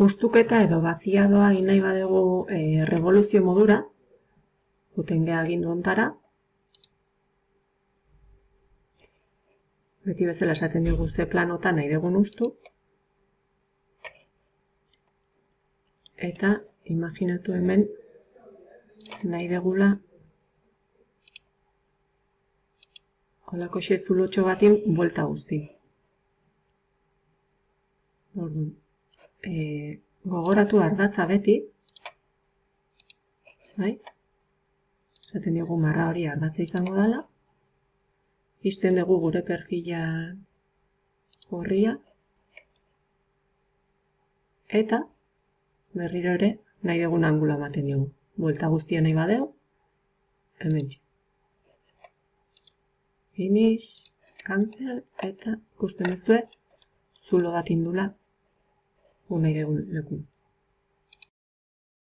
ustuketa edo baziadoa egin nahi badegu revoluzio modura, juten geha agindu ontara. Beti bezala esaten dugu ze planotan nahi dugun ustu. Eta imaginatu hemen nahi degula holako zulotxo batin buelta guzti. Gogoratu ardatza beti, esaten dugu marra hori ardatza izango dela, izten dugu gure perfila horria, eta berriro ere nahi dugun angula ematen dugu. Buelta guztia nahi badeu, hemen. Finish, cancel, eta ikusten duzue zulo bat indula nahi dugun lekun.